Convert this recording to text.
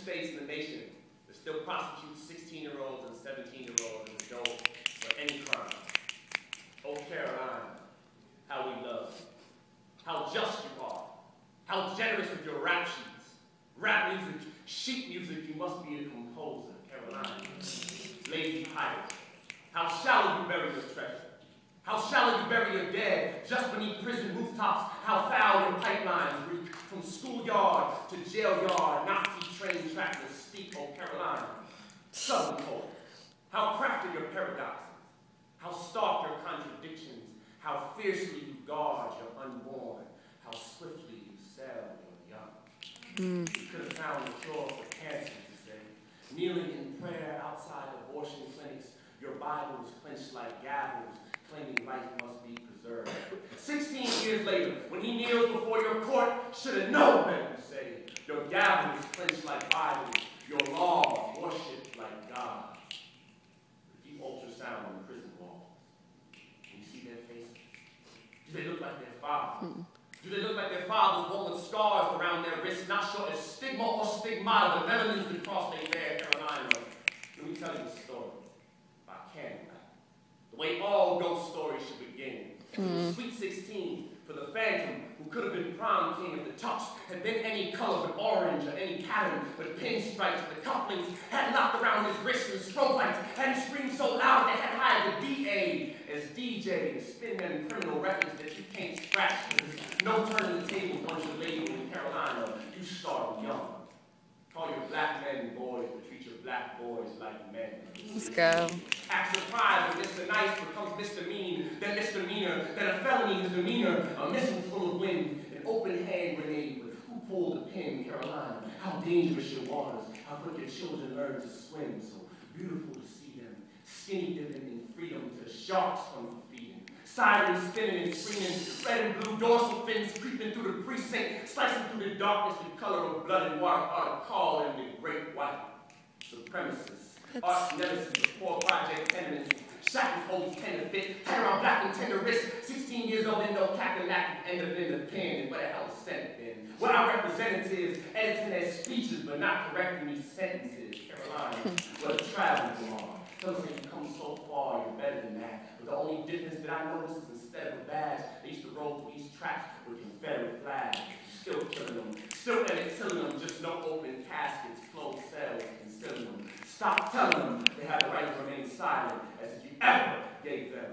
states in the nation that still prosecute 16-year-olds and 17-year-olds as adults for any crime. Oh, Caroline, how we love you. How just you are. How generous with your rap sheets. Rap music, sheet music, you must be a composer, Caroline. Lazy pirate. How shallow you bury your treasure. How shallow you bury your dead, just beneath prison rooftops. How foul your pipelines reach from schoolyard to jail yard. Nazi train tractors speak, oh Caroline. Southern poet. How crafted your paradoxes. How stark your contradictions. How fiercely you guard your unborn. How swiftly you sell your young. You could have found a cure for cancer, to say. Kneeling in prayer outside abortion clinics, your Bibles clenched like gavels, claiming life must be preserved. 16 years later, when he kneels before your court, should have known better to say. Your gavels clenched like Bibles, your laws worshipped like God. If you ultrasound on the prison walls, can you see their faces? Do they look like their father? Do they look like their fathers, one with scars around their wrists, not sure if stigma or stigmata, the melanins the cross they bear, Carolina? Let me tell you the story by Kane. The way all ghost stories should begin. Sweet 16, for the phantom who could have been prom king if the tux had been any color but orange or any pattern but pinstripes. The couplings had locked around his wrists and strobe lights, and he screamed so loud they had hired the DA as DJ to spin them criminal records that you can't scratch. No turning the table once you're labeled in Carolina. You start young. Call your black men boys, but treat your black boys like men. Let's go. Act surprised when Mr. Nice becomes Mr. Mean, then misdemeanor, then a felony is demeanor, a missile full of wind, an open hand grenade, but who pulled the pin, Carolina? How dangerous your waters, how quick your children learn to swim, so beautiful to see them, skinny dipping in freedom to sharks come for feeding. Sirens spinning and screaming, red and blue dorsal fins creeping through the precinct, slicing through the darkness, the color of blood and water, are called in the great white supremacists. Arch nemesis of poor project tenements, shackles holy tender fit, tied around black and tender wrists, 16 years old and no cackalack, end up in the pen, and where the hell is Senate been? What our representatives editing their speeches but not correcting these sentences, Carolina, what a travel you are. Tell us that you come so far, you're better than that. But the only difference that I noticed is instead of a badge, they used to roll through these tracks with Confederate flags. Still killing them, still killing them, just no open caskets, closed cells, concealing them. Stop telling them they have the right to remain silent as if you ever gave them